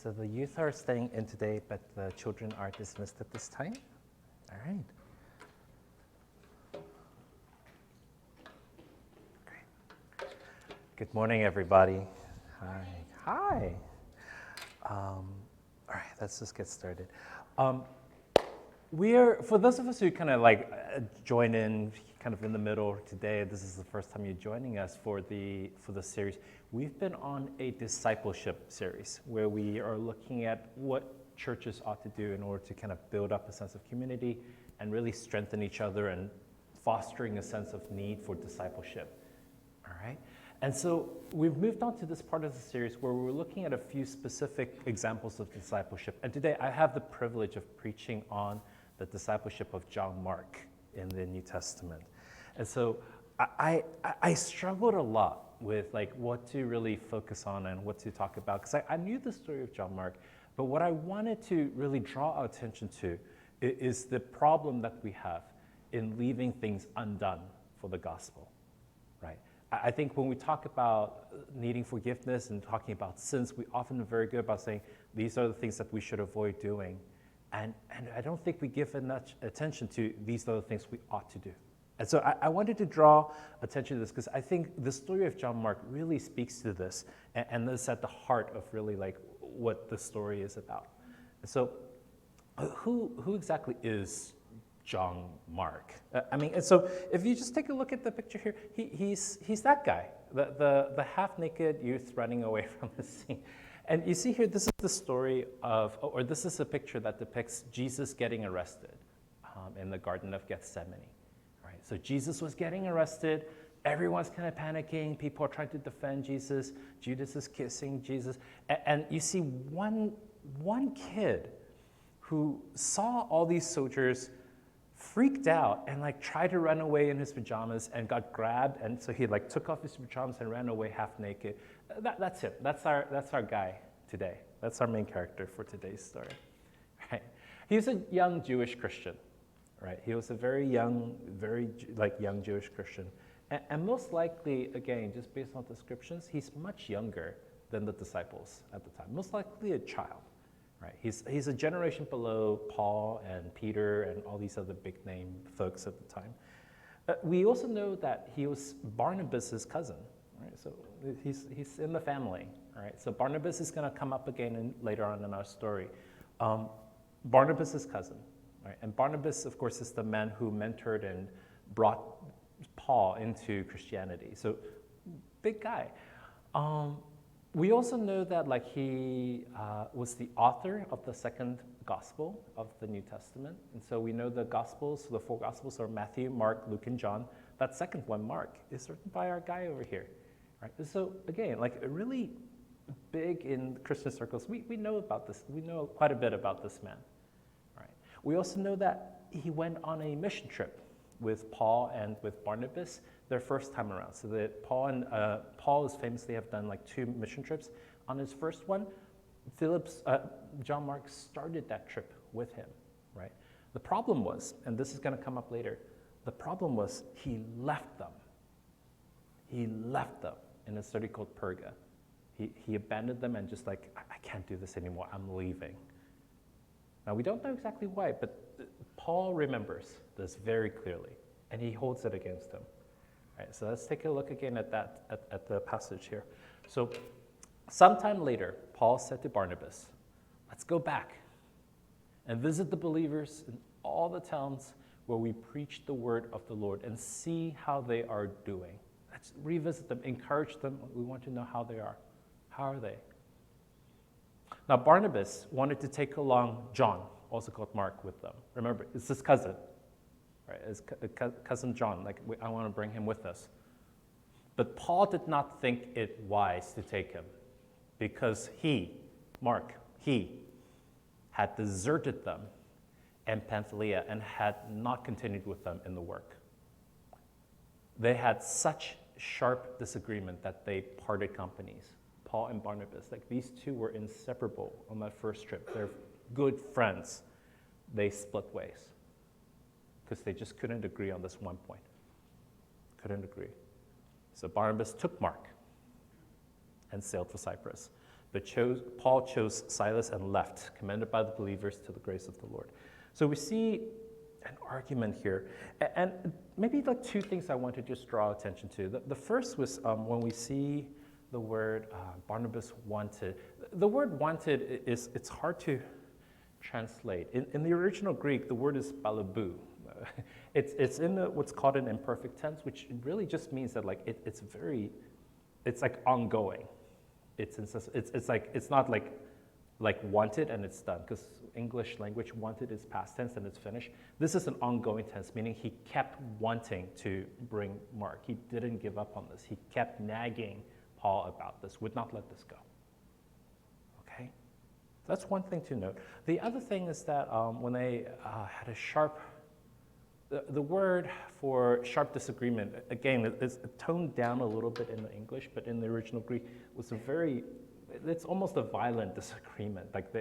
So the youth are staying in today, but the children are dismissed at this time. All right. Great. Good morning, everybody. Hi. Hi. All right, let's just get started. For those of us who kind of join in kind of in the middle today, this is the first time you're joining us for the series. We've been on a discipleship series where we are looking at what churches ought to do in order to kind of build up a sense of community and really strengthen each other and fostering a sense of need for discipleship. All right? And so we've moved on to this part of the series where we're looking at a few specific examples of discipleship. And today I have the privilege of preaching on the discipleship of John Mark in the New Testament. And so I struggled a lot with what to really focus on and what to talk about, because I knew the story of John Mark, but what I wanted to really draw our attention to is the problem that we have in leaving things undone for the gospel, right? I think when we talk about needing forgiveness and talking about sins, we often are very good about saying these are the things that we should avoid doing. And I don't think we give enough attention to these are the things we ought to do. And so I wanted to draw attention to this because I think the story of John Mark really speaks to this, and this is at the heart of really what the story is about. And so who exactly is John Mark? And so if you just take a look at the picture here, he's that guy, the half-naked youth running away from the scene. And you see here, this is the story or this is a picture that depicts Jesus getting arrested in the Garden of Gethsemane. Right? So Jesus was getting arrested. Everyone's kind of panicking. People are trying to defend Jesus. Judas is kissing Jesus. And you see one kid who saw all these soldiers, freaked out and tried to run away in his pajamas and got grabbed. And so he took off his pajamas and ran away half naked. That's it. That's our guy today. That's our main character for today's story. Right? He's a young Jewish Christian. Right? He was a very young Jewish Christian. And most likely, again, just based on descriptions, he's much younger than the disciples at the time. Most likely a child. Right? He's a generation below Paul and Peter and all these other big name folks at the time. We also know that he was Barnabas' cousin. Right? So he's in the family. All right? So Barnabas is going to come up again later on in our story. Barnabas' cousin. Right? And Barnabas, of course, is the man who mentored and brought Paul into Christianity. So big guy. We also know that he was the author of the second gospel of the New Testament. And so we know the gospels, the four gospels are Matthew, Mark, Luke, and John. That second one, Mark, is written by our guy over here. Right? So again, really big in Christian circles. We know about this. We know quite a bit about this man. Right? We also know that he went on a mission trip with Paul and with Barnabas their first time around. So that Paul is famously have done 2 mission trips. On his first one, John Mark started that trip with him, right? The problem was, and this is going to come up later, the problem was he left them. He left them in a city called Perga. He abandoned them and just I can't do this anymore, I'm leaving. Now we don't know exactly why, but Paul remembers this very clearly, and he holds it against him. Right, so let's take a look again at the passage here. So sometime later, Paul said to Barnabas, let's go back and visit the believers in all the towns where we preach the word of the Lord and see how they are doing. Let's revisit them, encourage them. We want to know how they are. How are they? Now, Barnabas wanted to take along John, also called Mark, with them. Remember, it's his cousin. Right, his cousin John, I want to bring him with us. But Paul did not think it wise to take him because Mark, had deserted them in Pamphylia and had not continued with them in the work. They had such sharp disagreement that they parted companies, Paul and Barnabas. These two were inseparable on that first trip. They're good friends. They split ways because they just couldn't agree on this one point. Couldn't agree. So Barnabas took Mark and sailed for Cyprus. But Paul chose Silas and left, commended by the believers to the grace of the Lord. So we see an argument here. And maybe like two things I want to just draw attention to. The first was when we see the word Barnabas wanted. The word wanted it's hard to translate. In the original Greek, the word is balabou. It's in what's called an imperfect tense, which really just means that like it's like ongoing. It's not like wanted and it's done, because English language wanted is past tense and it's finished. This is an ongoing tense, meaning he kept wanting to bring Mark. He didn't give up on this. He kept nagging Paul about this, would not let this go. Okay? That's one thing to note. The other thing is that when they had a sharp, the word for sharp disagreement, again, it's toned down a little bit in the English, but in the original Greek, was it's almost a violent disagreement. Like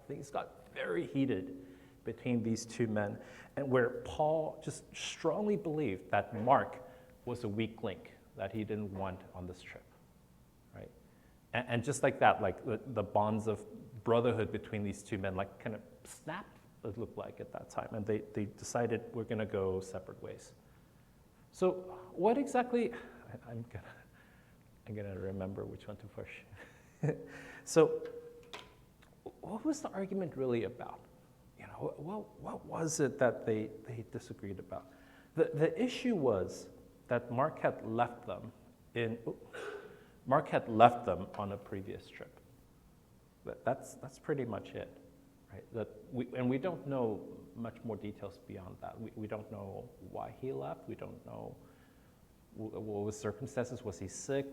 things got very heated between these two men, and where Paul just strongly believed that Mark was a weak link that he didn't want on this trip, right? And just like that, like the bonds of brotherhood between these two men, like kind of snapped, it looked like at that time, and they decided we're going to go separate ways. So what exactly? I'm gonna remember which one to push. So, what was the argument really about? You know, what was it that they disagreed about? The issue was that Mark had left them on a previous trip. That's pretty much it, right? We don't know much more details beyond that. We don't know why he left. We don't know what was circumstances. Was he sick?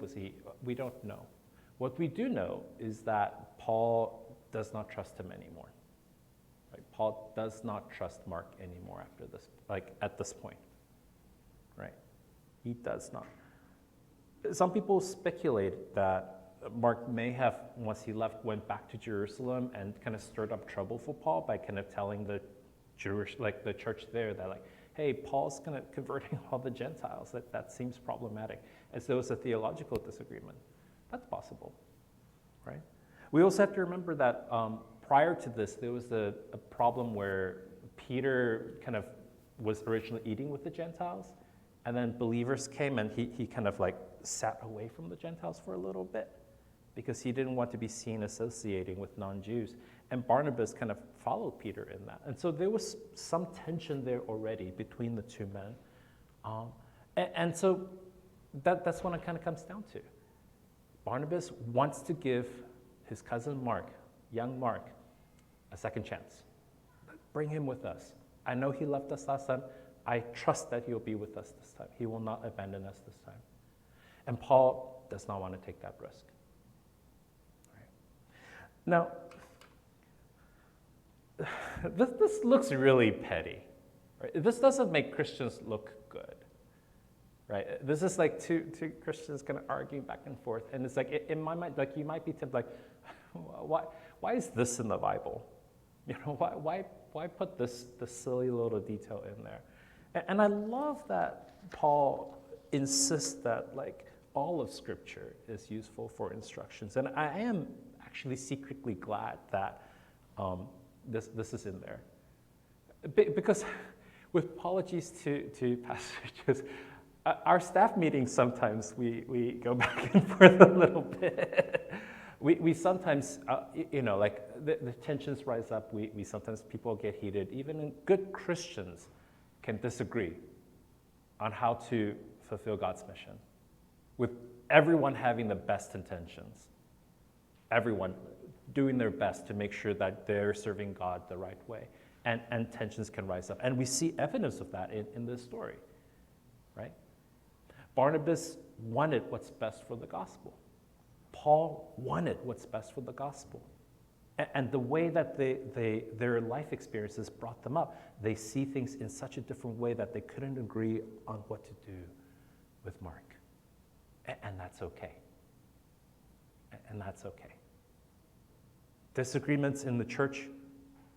We don't know. What we do know is that Paul does not trust him anymore. Right? Paul does not trust Mark anymore after this, like at this point. Right? He does not. Some people speculate that Mark may have, once he left, went back to Jerusalem and kind of stirred up trouble for Paul by kind of telling the the church there that like, hey, Paul's kind of converting all the Gentiles. That seems problematic. And so there was a theological disagreement. That's possible, right? We also have to remember that prior to this, there was a problem where Peter kind of was originally eating with the Gentiles, and then believers came and he kind of like sat away from the Gentiles for a little bit because he didn't want to be seen associating with non-Jews. And Barnabas kind of followed Peter in that. And so there was some tension there already between the two men. And so that's what it kind of comes down to. Barnabas wants to give his cousin Mark, young Mark, a second chance. Bring him with us. I know he left us last time. I trust that he'll be with us this time. He will not abandon us this time. And Paul does not want to take that risk. Right. Now, this looks really petty. Right? This doesn't make Christians look good. Right? This is like two Christians kind of arguing back and forth. And it's like, in my mind, like you might be tempted, like, why is this in the Bible? You know, why put this silly little detail in there? And I love that Paul insists that like all of Scripture is useful for instructions. And I am actually secretly glad that this is in there. Because with apologies to pastors, our staff meetings sometimes we go back and forth a little bit. We sometimes, like the tensions rise up. We sometimes people get heated. Even good Christians can disagree on how to fulfill God's mission, with everyone having the best intentions, everyone doing their best to make sure that they're serving God the right way, and tensions can rise up. And we see evidence of that in this story, right? Barnabas wanted what's best for the gospel. Paul wanted what's best for the gospel. And the way that their life experiences brought them up, they see things in such a different way that they couldn't agree on what to do with Mark. And that's okay. And that's okay. Disagreements in the church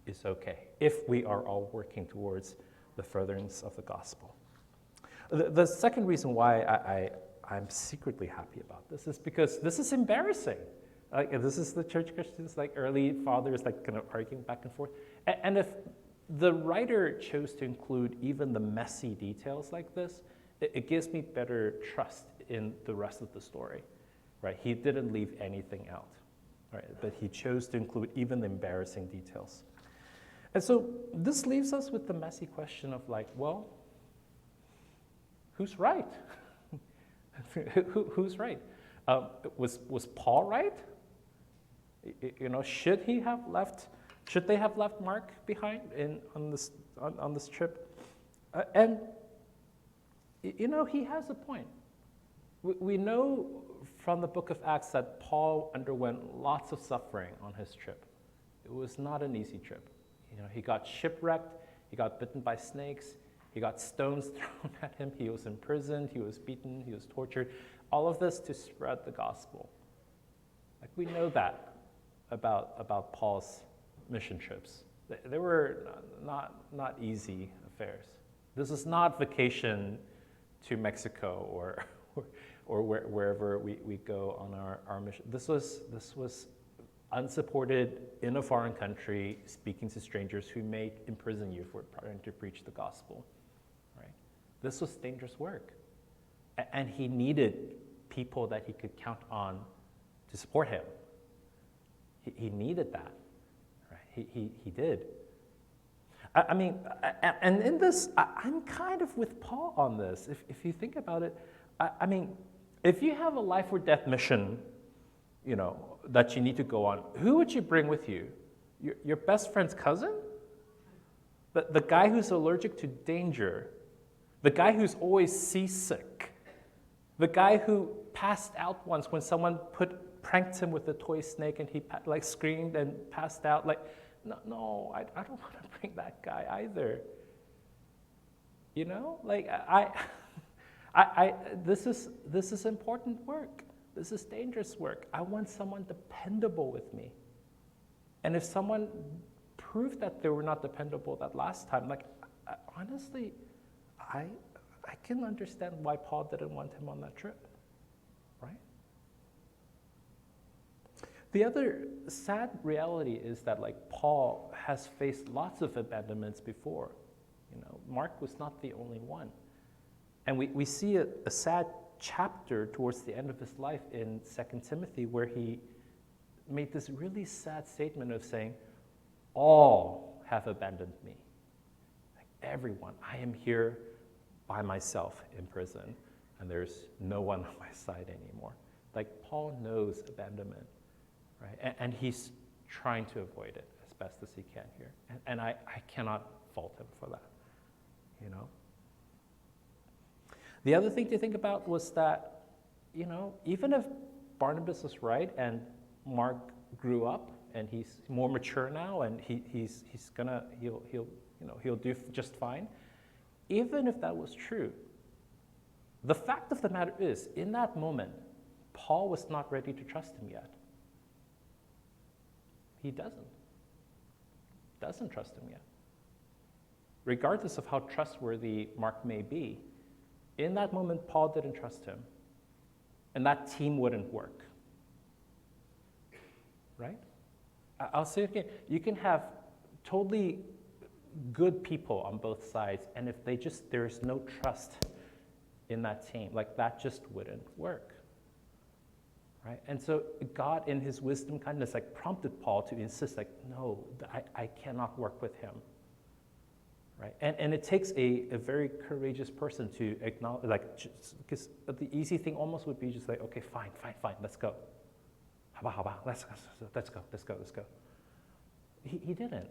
is okay if we are all working towards the furtherance of the gospel. The second reason why I'm secretly happy about this is because this is embarrassing. Like this is the church Christians, like early fathers, like kind of arguing back and forth. And if the writer chose to include even the messy details like this, it gives me better trust in the rest of the story, right? He didn't leave anything out, right? But he chose to include even the embarrassing details. And so this leaves us with the messy question of like, well, who's right? Who's right? Was Paul right? You know, should they have left Mark behind on this trip? And you know, he has a point. We know from the book of Acts that Paul underwent lots of suffering on his trip. It was not an easy trip. You know, he got shipwrecked, he got bitten by snakes, he got stones thrown at him, he was imprisoned, he was beaten, he was tortured. All of this to spread the gospel. Like we know that about Paul's mission trips. They were not easy affairs. This is not vacation to Mexico or wherever we go on our mission. This was unsupported in a foreign country, speaking to strangers who may imprison you for trying to preach the gospel, right? This was dangerous work. And he needed people that he could count on to support him. He needed that, right? He did. I mean, and in this, I'm kind of with Paul on this. If you think about it, I mean, if you have a life or death mission, you know, that you need to go on, who would you bring with you? Your best friend's cousin? The guy who's allergic to danger? The guy who's always seasick? The guy who passed out once when someone pranked him with a toy snake and he like screamed and passed out? Like, no, I don't want to bring that guy either. You know, like this is important work. This is dangerous work. I want someone dependable with me. And if someone proved that they were not dependable that last time, like honestly, I can understand why Paul didn't want him on that trip, right? The other sad reality is that like Paul has faced lots of abandonments before. You know, Mark was not the only one. And we see a sad chapter towards the end of his life in 2 Timothy where he made this really sad statement of saying, all have abandoned me. Like everyone, I am here by myself in prison and there's no one on my side anymore. Like Paul knows abandonment, right? And he's trying to avoid it as best as he can here. And I cannot fault him for that, you know? The other thing to think about was that, you know, even if Barnabas was right and Mark grew up and he's more mature now and he'll do just fine, even if that was true, the fact of the matter is, in that moment, Paul was not ready to trust him yet. He doesn't trust him yet. Regardless of how trustworthy Mark may be, in that moment, Paul didn't trust him, and that team wouldn't work, right? I'll say it again. You can have totally good people on both sides, and if there's no trust in that team, like that just wouldn't work, right? And so God, in his wisdom, kindness, like prompted Paul to insist, like, no, I cannot work with him. Right? And it takes a very courageous person to acknowledge, like, because the easy thing almost would be just like, okay, fine, let's go. How about, let's go. He didn't.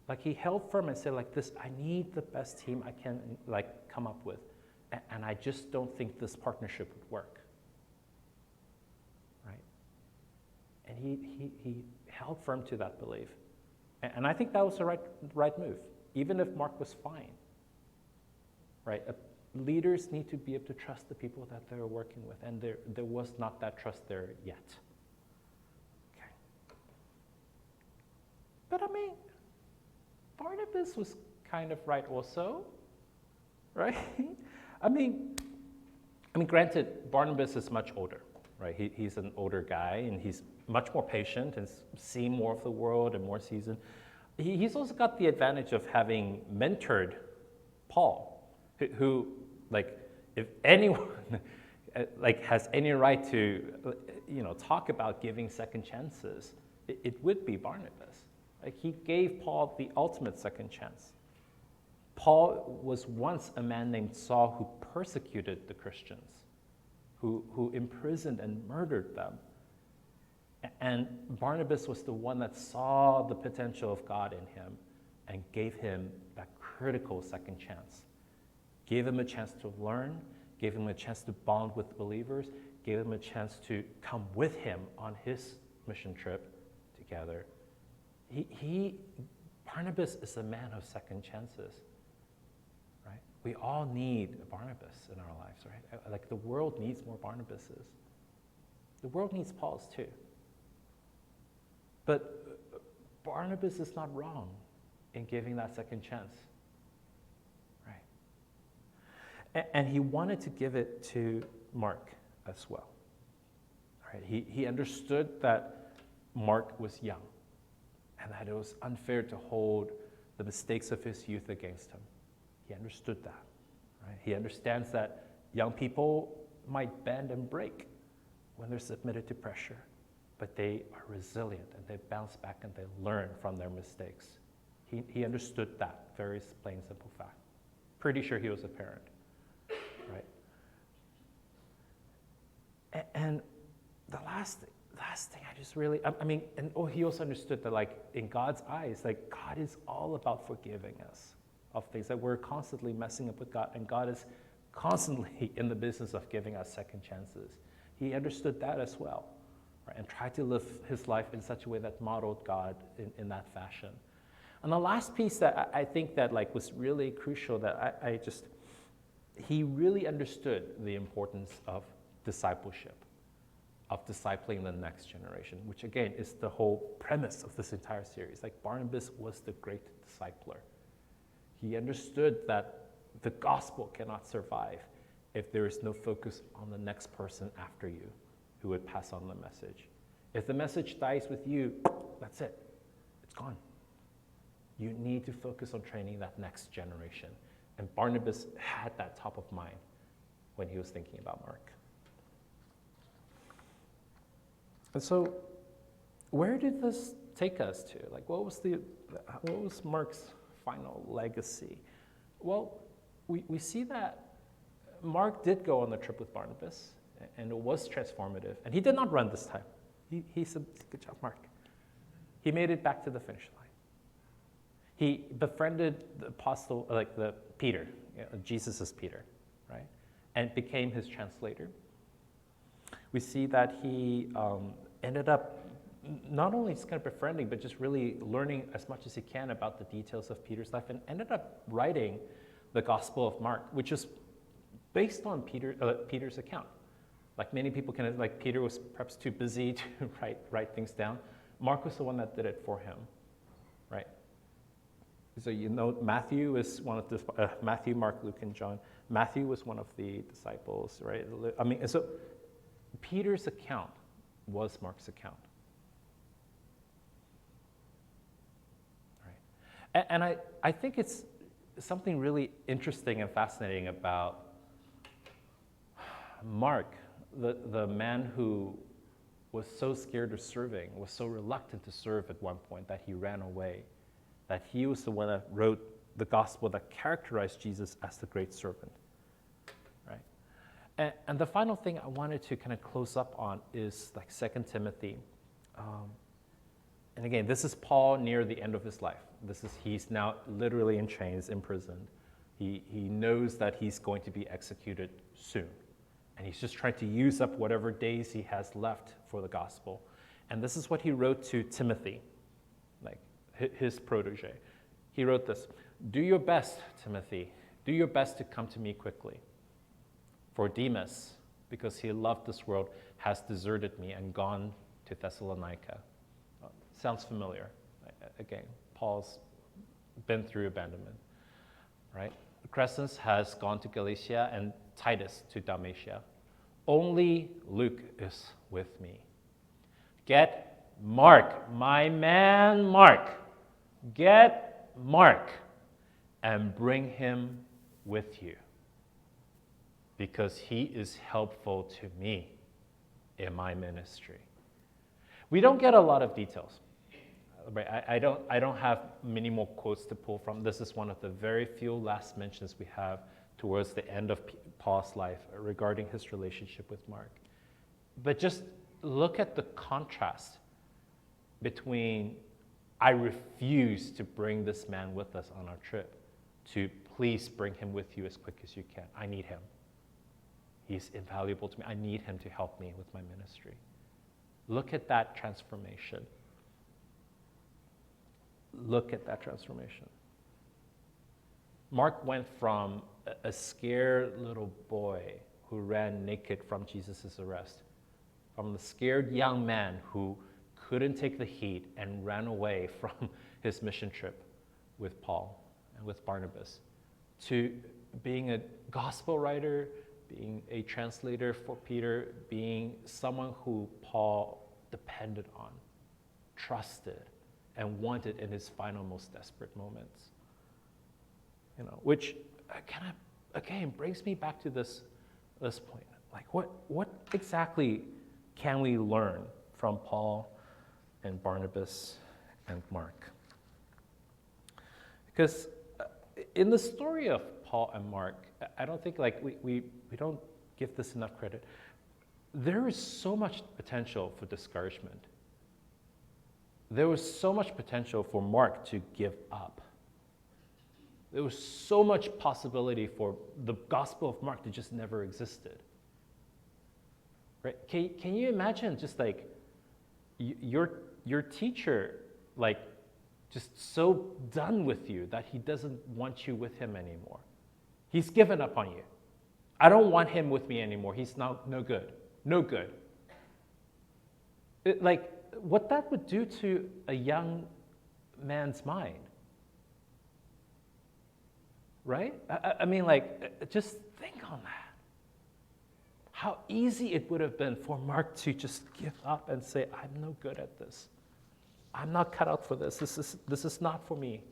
Like, he held firm and said, like, this, I need the best team I can, like, come up with. And I just don't think this partnership would work. Right? And he held firm to that belief. And I think that was the right move. Even if Mark was fine, right? Leaders need to be able to trust the people that they're working with, and there was not that trust there yet. Okay. But I mean, Barnabas was kind of right also, right? I mean, granted, Barnabas is much older, right? He's an older guy, and he's much more patient and seen more of the world and more seasoned. He's also got the advantage of having mentored Paul, who like, if anyone like has any right to, talk about giving second chances, it would be Barnabas. Like, he gave Paul the ultimate second chance. Paul was once a man named Saul who persecuted the Christians, who imprisoned and murdered them. And Barnabas was the one that saw the potential of God in him and gave him that critical second chance. Gave him a chance to learn, gave him a chance to bond with believers, gave him a chance to come with him on his mission trip together. Barnabas is a man of second chances, right? We all need a Barnabas in our lives, right? Like, the world needs more Barnabases. The world needs Pauls too. But Barnabas is not wrong in giving that second chance, right? And he wanted to give it to Mark as well. Right? He understood that Mark was young and that it was unfair to hold the mistakes of his youth against him. He understood that. Right? He understands that young people might bend and break when they're submitted to pressure, but they are resilient and they bounce back and they learn from their mistakes. He understood that very plain, simple fact. Pretty sure he was a parent, right? And the last thing I just really, he also understood that, like, in God's eyes, like, God is all about forgiving us of things, that we're constantly messing up with God, and God is constantly in the business of giving us second chances. He understood that as well, right? And tried to live his life in such a way that modeled God in that fashion. And the last piece that I think that, like, was really crucial, that he really understood the importance of discipleship, of discipling the next generation, which again is the whole premise of this entire series. Like, Barnabas was the great discipler. He understood that the gospel cannot survive if there is no focus on the next person after you who would pass on the message. If the message dies with you, that's it. It's gone. You need to focus on training that next generation. And Barnabas had that top of mind when he was thinking about Mark. And so, where did this take us to? Like, what was Mark's final legacy? Well, we see that Mark did go on the trip with Barnabas, and it was transformative. And he did not run this time. He said, "Good job, Mark." He made it back to the finish line. He befriended the apostle, Peter, Jesus is Peter, right? And became his translator. We see that he ended up not only just kind of befriending, but just really learning as much as he can about the details of Peter's life, and ended up writing the Gospel of Mark, which is based on Peter's account. Like, many people Peter was perhaps too busy to write things down. Mark was the one that did it for him, right? So Matthew is one of the, Matthew, Mark, Luke, and John. Matthew was one of the disciples, right? And so Peter's account was Mark's account. Right? And I think it's something really interesting and fascinating about Mark, the man who was so scared of serving, was so reluctant to serve at one point that he ran away, that he was the one that wrote the gospel that characterized Jesus as the great servant, right? And the final thing I wanted to kind of close up on is 2 Timothy. And again, this is Paul near the end of his life. He's now literally in chains, imprisoned. He knows that he's going to be executed soon. And he's just trying to use up whatever days he has left for the gospel. And this is what he wrote to Timothy, his protege. He wrote this: "Do your best, Timothy. Do your best to come to me quickly. For Demas, because he loved this world, has deserted me and gone to Thessalonica." Sounds familiar. Again, Paul's been through abandonment, right? Crescens has gone to Galatia and Titus to Dalmatia. Only Luke is with me. Get Mark, my man Mark. Get Mark and bring him with you, because he is helpful to me in my ministry. We don't get a lot of details. Right? I don't have many more quotes to pull from. This is one of the very few last mentions we have towards the end of Paul's life regarding his relationship with Mark. But just look at the contrast between I refuse to bring this man with us on our trip to please bring him with you as quick as you can. I need him. He's invaluable to me. I need him to help me with my ministry. Look at that transformation. Look at that transformation. Mark went from a scared little boy who ran naked from Jesus' arrest, from the scared young man who couldn't take the heat and ran away from his mission trip with Paul and with Barnabas, to being a gospel writer, being a translator for Peter, being someone who Paul depended on, trusted, and wanted in his final, most desperate moments. Which kind of, again, brings me back to this point. Like, what exactly can we learn from Paul and Barnabas and Mark? Because in the story of Paul and Mark, I don't think we don't give this enough credit. There is so much potential for discouragement. There was so much potential for Mark to give up. There was so much possibility for the Gospel of Mark to just never existed. Right? Can you imagine just like your teacher, like, just so done with you that he doesn't want you with him anymore? He's given up on you. I don't want him with me anymore. He's no good. No good. Like, what that would do to a young man's mind. Right? I mean, like, just think on that. How easy it would have been for Mark to just give up and say, I'm no good at this. I'm not cut out for this. This is not for me.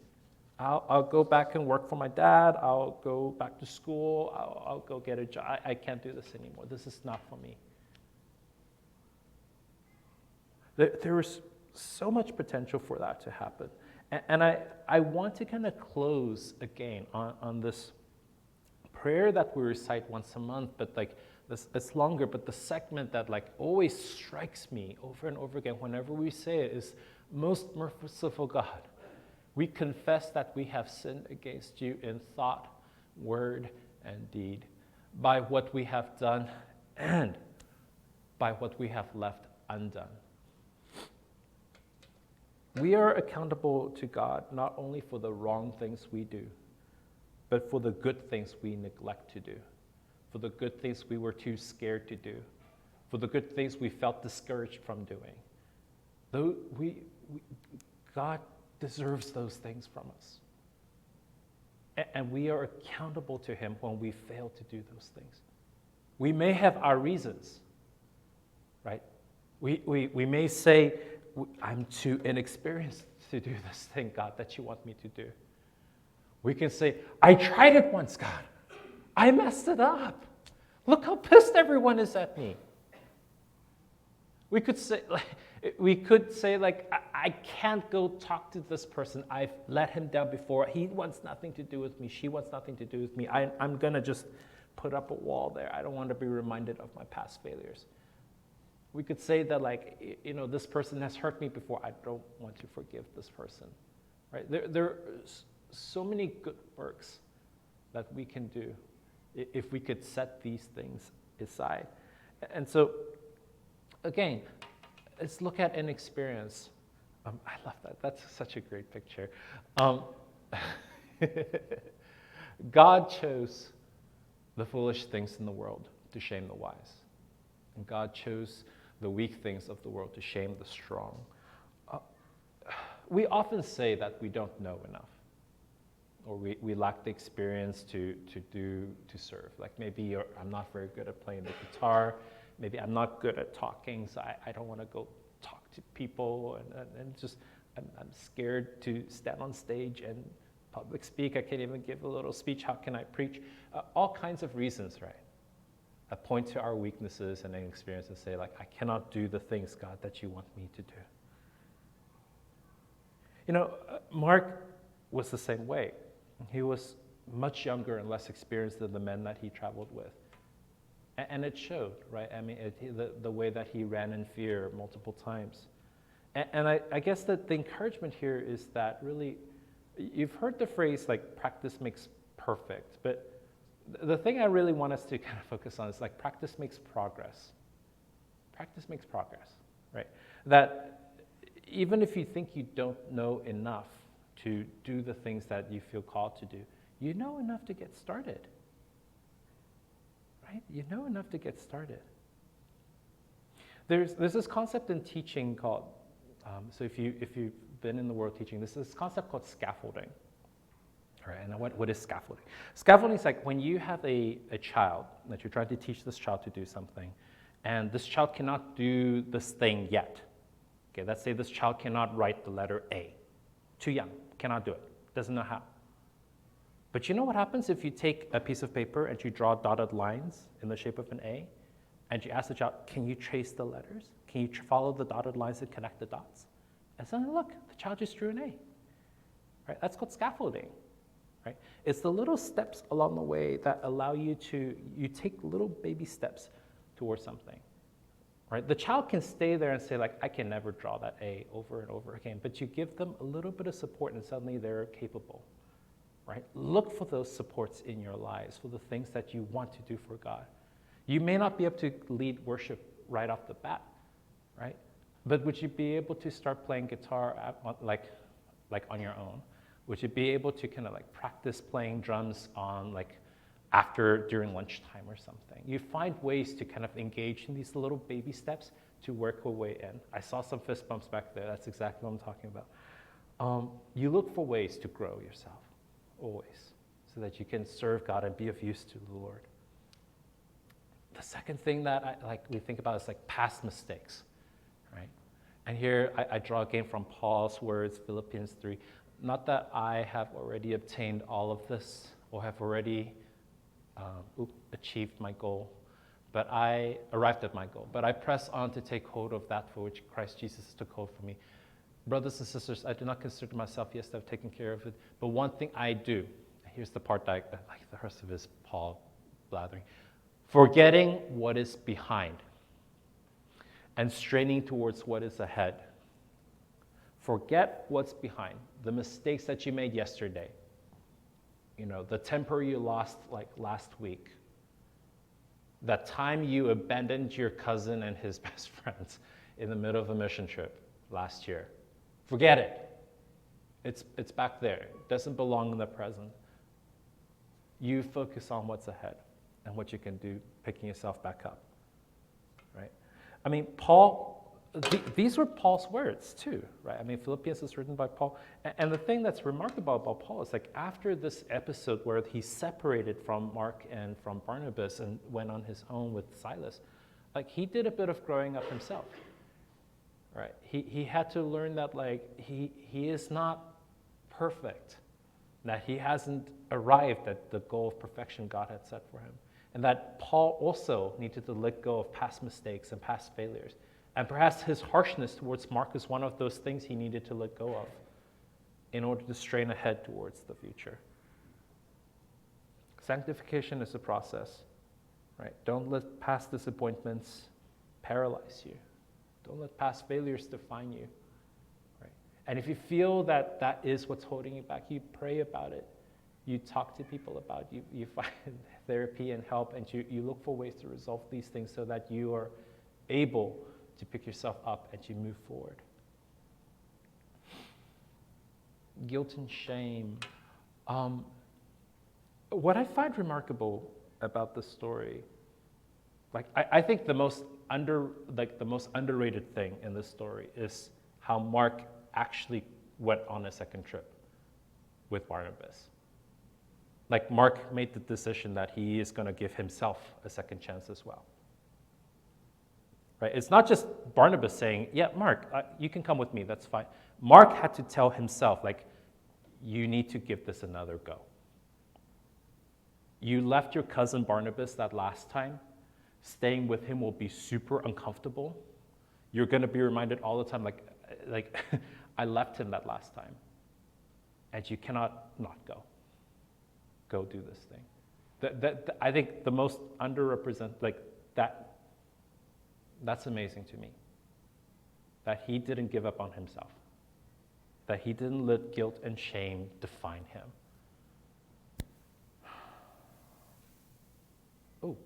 I'll go back and work for my dad. I'll go back to school. I'll go get a job. I can't do this anymore. This is not for me. There was so much potential for that to happen. And I want to kind of close again on this prayer that we recite once a month, but like it's longer, but the segment that like always strikes me over and over again whenever we say it is, most merciful God, we confess that we have sinned against you in thought, word, and deed, by what we have done and by what we have left undone. We are accountable to God not only for the wrong things we do, but for the good things we neglect to do, for the good things we were too scared to do, for the good things we felt discouraged from doing. Though God deserves those things from us. And we are accountable to him when we fail to do those things. We may have our reasons, right? We may say, I'm too inexperienced to do this thing, God, that you want me to do. We can say, I tried it once, God. I messed it up. Look how pissed everyone is at me. We could say, I can't go talk to this person. I've let him down before. He wants nothing to do with me. She wants nothing to do with me. I'm going to just put up a wall there. I don't want to be reminded of my past failures. We could say that, this person has hurt me before. I don't want to forgive this person, right? There are so many good works that we can do if we could set these things aside. And so, again, let's look at an experience. I love that. That's such a great picture. God chose the foolish things in the world to shame the wise. And God chose the weak things of the world to shame the strong. We often say that we don't know enough. or we lack the experience to serve. Like maybe I'm not very good at playing the guitar, maybe I'm not good at talking, so I don't want to go talk to people, and just I'm scared to stand on stage and public speak. I can't even give a little speech. How can I preach? All kinds of reasons, right? I point to our weaknesses and experience and say, like, I cannot do the things, God, that you want me to do. You know, Mark was the same way. He was much younger and less experienced than the men that he traveled with. And it showed, right? I mean, the way that he ran in fear multiple times. And I guess that the encouragement here is that really, you've heard the phrase like practice makes perfect, but the thing I really want us to kind of focus on is like practice makes progress. Practice makes progress, right? That even if you think you don't know enough to do the things that you feel called to do, you know enough to get started, right? You know enough to get started. There's this concept in teaching called, so if you've been in the world teaching, this is this concept called scaffolding. All right, and what is scaffolding? Scaffolding is like when you have a child that you're trying to teach this child to do something, and this child cannot do this thing yet. Okay, let's say this child cannot write the letter A. Too young, cannot do it, doesn't know how. But you know what happens if you take a piece of paper and you draw dotted lines in the shape of an A, and you ask the child, can you trace the letters? Can you follow the dotted lines and connect the dots? And suddenly, look, the child just drew an A. Right? That's called scaffolding. Right? It's the little steps along the way that allow you take little baby steps towards something. Right? The child can stay there and say, like, I can never draw that A over and over again, but you give them a little bit of support and suddenly they're capable. Right? Look for those supports in your lives, for the things that you want to do for God. You may not be able to lead worship right off the bat, right? But would you be able to start playing guitar like on your own? Would you be able to kind of like practice playing drums on during lunchtime or something? You find ways to kind of engage in these little baby steps to work your way in. I saw some fist bumps back there. That's exactly what I'm talking about. You look for ways to grow yourself, always, so that you can serve God and be of use to the Lord. The second thing that we think about is like past mistakes, right? And here I draw again from Paul's words, Philippians 3. Not that I have already obtained all of this or have already achieved my goal, but I arrived at my goal. But I press on to take hold of that for which Christ Jesus took hold for me. Brothers and sisters, I do not consider myself, yes, I've taken care of it, but one thing I do. Here's the part that like the rest of it is Paul blathering. Forgetting what is behind and straining towards what is ahead. Forget what's behind, the mistakes that you made yesterday, the temper you lost like last week, that time you abandoned your cousin and his best friends in the middle of a mission trip last year. Forget it. It's back there. It doesn't belong in the present. You focus on what's ahead and what you can do, picking yourself back up, right? I mean, these were Paul's words too, right? I mean, Philippians is written by Paul. And the thing that's remarkable about Paul is like after this episode where he separated from Mark and from Barnabas and went on his own with Silas, like he did a bit of growing up himself, right? He had to learn that like he is not perfect, that he hasn't arrived at the goal of perfection God had set for him. And that Paul also needed to let go of past mistakes and past failures. And perhaps his harshness towards Mark is one of those things he needed to let go of in order to strain ahead towards the future. Sanctification is a process, right? Don't let past disappointments paralyze you. Don't let past failures define you, right? And if you feel that that is what's holding you back, you pray about it. You talk to people about it. You find therapy and help, and you look for ways to resolve these things so that you are able to pick yourself up and to move forward. Guilt and shame. What I find remarkable about this story, I think the most underrated thing in this story is how Mark actually went on a second trip with Barnabas. Like Mark made the decision that he is going to give himself a second chance as well. Right? It's not just Barnabas saying, yeah, Mark, you can come with me, that's fine. Mark had to tell himself, like, you need to give this another go. You left your cousin Barnabas that last time. Staying with him will be super uncomfortable. You're going to be reminded all the time, like I left him that last time. And you cannot not go. Go do this thing. I think the most underrepresented, like that's amazing to me. That he didn't give up on himself. That he didn't let guilt and shame define him. Oh,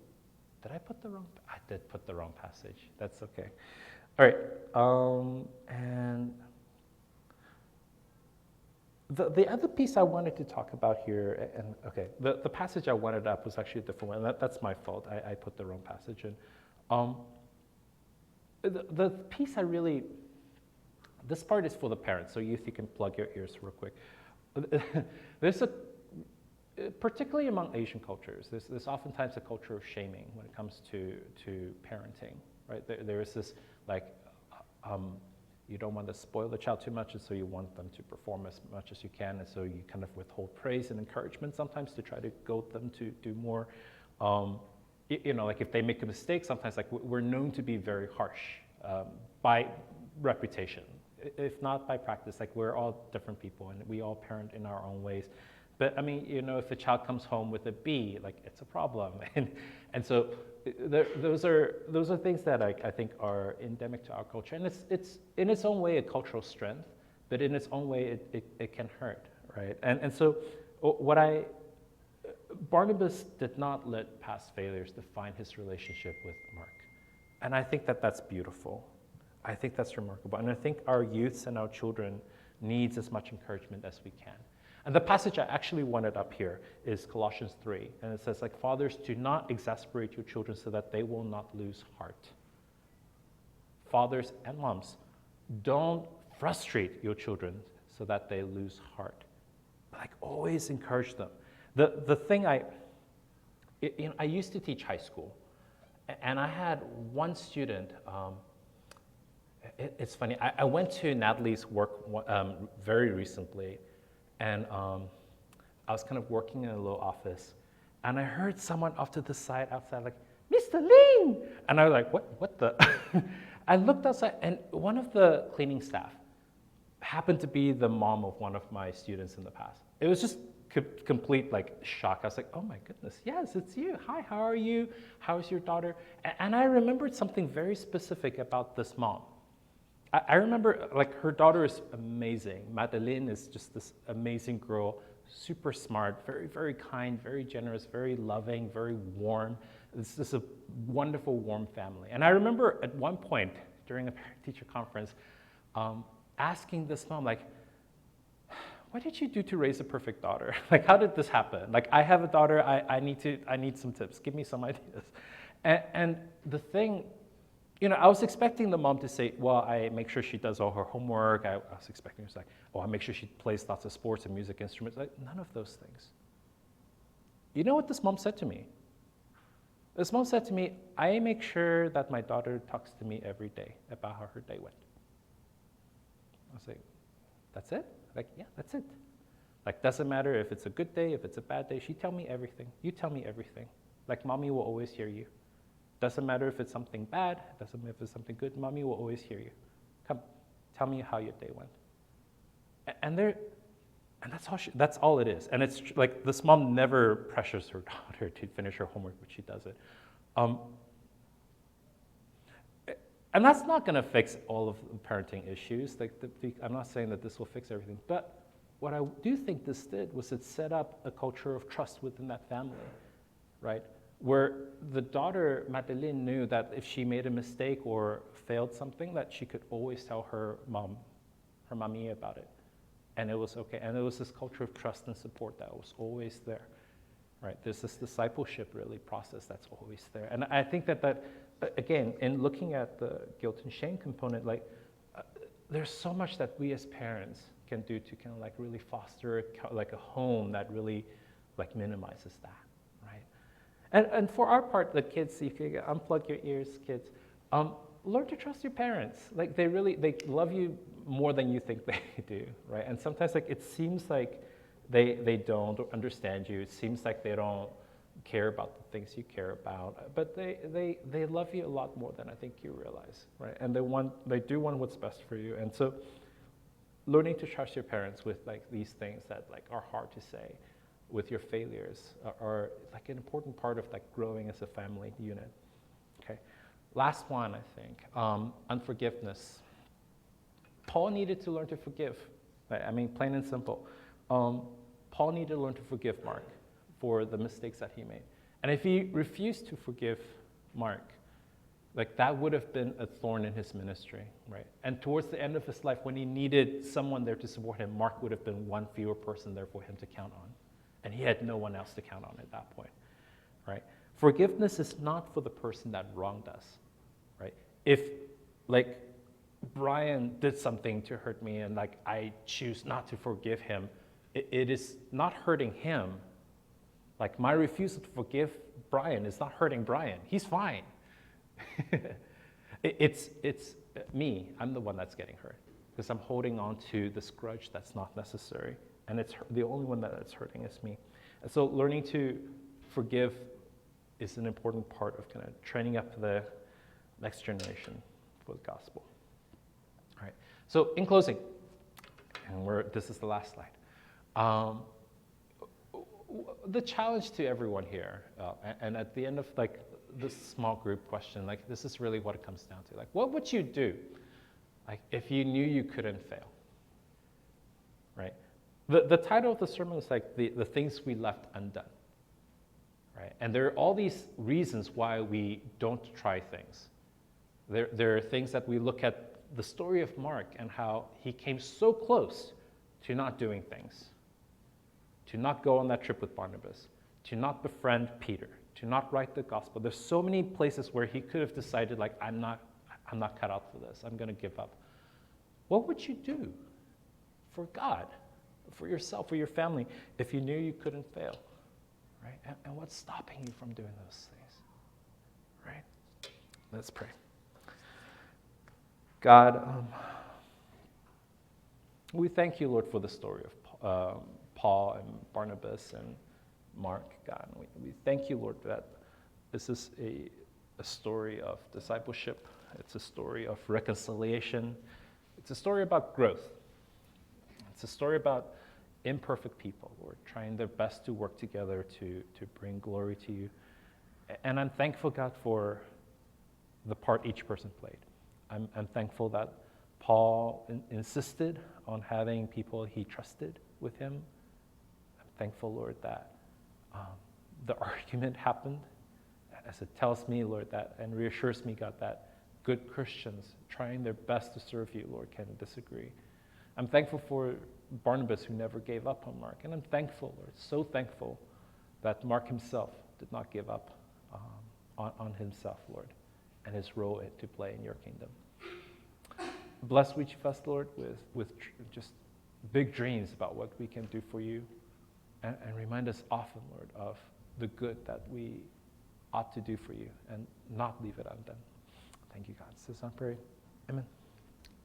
did I put the wrong? I did put the wrong passage. That's okay. All right, and the other piece I wanted to talk about here, and okay, the passage I wanted up was actually a different one. That's my fault. I put the wrong passage in. The piece I really, this part is for the parents, so youth, you can plug your ears real quick. There's particularly among Asian cultures, there's oftentimes a culture of shaming when it comes to parenting, right? There is this, like, you don't want to spoil the child too much, and so you want them to perform as much as you can, and so you kind of withhold praise and encouragement sometimes to try to goad them to do more. You know, like if they make a mistake, sometimes like we're known to be very harsh by reputation, if not by practice. Like we're all different people, and we all parent in our own ways. But I mean, you know, if a child comes home with a B, like it's a problem, and so those are things that I think are endemic to our culture, and it's in its own way a cultural strength, but in its own way it can hurt, right? And so Barnabas did not let past failures define his relationship with Mark, and I think that's beautiful. I think that's remarkable, and I think our youths and our children needs as much encouragement as we can. And the passage I actually wanted up here is Colossians 3. And it says, like, fathers, do not exasperate your children so that they will not lose heart. Fathers and moms, don't frustrate your children so that they lose heart. Like, always encourage them. The thing I used to teach high school, and I had one student, it's funny, I went to Natalie's work very recently, and I was kind of working in a little office, and I heard someone off to the side outside, like, Mr. Lin! And I was like, what the? I looked outside, and one of the cleaning staff happened to be the mom of one of my students in the past. It was just complete like shock. I was like, oh my goodness, yes, it's you. Hi, how are you? How's your daughter? And I remembered something very specific about this mom. I remember, like, her daughter is amazing. Madeline is just this amazing girl, super smart, very, very kind, very generous, very loving, very warm. This is a wonderful, warm family. And I remember at one point during a parent-teacher conference asking this mom, like, what did you do to raise a perfect daughter? Like, how did this happen? Like, I have a daughter, I need some tips. Give me some ideas. And the thing, you know, I was expecting the mom to say, well, I make sure she does all her homework. I was expecting her to say, oh, I make sure she plays lots of sports and music instruments. Like, none of those things. You know what this mom said to me? This mom said to me, I make sure that my daughter talks to me every day about how her day went. I was like, that's it? Like, yeah, that's it. Like, doesn't matter if it's a good day, if it's a bad day. She tell me everything. You tell me everything. Like, mommy will always hear you. Doesn't matter if it's something bad, doesn't matter if it's something good, mommy will always hear you. Come, tell me how your day went. And that's all it is. And it's like, this mom never pressures her daughter to finish her homework, but she does it. And that's not gonna fix all of the parenting issues. Like, I'm not saying that this will fix everything, but what I do think this did was it set up a culture of trust within that family, right? Where the daughter, Madeline, knew that if she made a mistake or failed something, that she could always tell her mommy about it. And it was okay. And it was this culture of trust and support that was always there, right? There's this discipleship, really, process that's always there. And I think that again, in looking at the guilt and shame component, like, there's so much that we as parents can do to kind of like really foster like a home that really like minimizes that, right? And for our part, the kids, you can unplug your ears, kids. Learn to trust your parents. Like they love you more than you think they do, right? And sometimes like it seems like they don't understand you. It seems like they don't care about the things you care about, but they love you a lot more than I think you realize, right? And they do want what's best for you. And so learning to trust your parents with like these things that like are hard to say, with your failures, are like an important part of like growing as a family unit. Okay. Last one, I think, unforgiveness. Paul needed to learn to forgive. Right? I mean, plain and simple. Paul needed to learn to forgive Mark for the mistakes that he made. And if he refused to forgive Mark, like that would have been a thorn in his ministry, right? And towards the end of his life, when he needed someone there to support him, Mark would have been one fewer person there for him to count on. And he had no one else to count on at that point, right? Forgiveness is not for the person that wronged us, right? If, like, Brian did something to hurt me and, like, I choose not to forgive him, it is not hurting him. Like, my refusal to forgive Brian is not hurting Brian. He's fine. It's me. I'm the one that's getting hurt because I'm holding on to this grudge that's not necessary. And it's the only one that's hurting is me. And so learning to forgive is an important part of kind of training up the next generation for the gospel. All right. So in closing, and this is the last slide. The challenge to everyone here, and at the end of like this small group question, like this is really what it comes down to. Like, what would you do, like if you knew you couldn't fail? Right. The title of the sermon is like the things we left undone. Right. And there are all these reasons why we don't try things. There are things that we look at the story of Mark and how he came so close to not doing things, to not go on that trip with Barnabas, to not befriend Peter, to not write the gospel. There's so many places where he could have decided, like, I'm not cut out for this. I'm going to give up. What would you do for God, for yourself, for your family, if you knew you couldn't fail? Right? And what's stopping you from doing those things? Right? Let's pray. God, we thank you, Lord, for the story of Paul and Barnabas and Mark, God. And we thank you, Lord, that this is a story of discipleship. It's a story of reconciliation. It's a story about growth. It's a story about imperfect people, Lord, trying their best to work together to bring glory to you. And I'm thankful, God, for the part each person played. I'm thankful that Paul insisted on having people he trusted with him. I'm thankful, Lord, that the argument happened, as it tells me, Lord, that, and reassures me, God, that good Christians trying their best to serve you, Lord, can disagree. I'm thankful for Barnabas, who never gave up on Mark. And I'm thankful, Lord, so thankful that Mark himself did not give up on himself, Lord, and his role to play in your kingdom. Bless each of us, Lord, with just big dreams about what we can do for you. And remind us often, Lord, of the good that we ought to do for you and not leave it undone. Thank you, God. This is our prayer. Amen.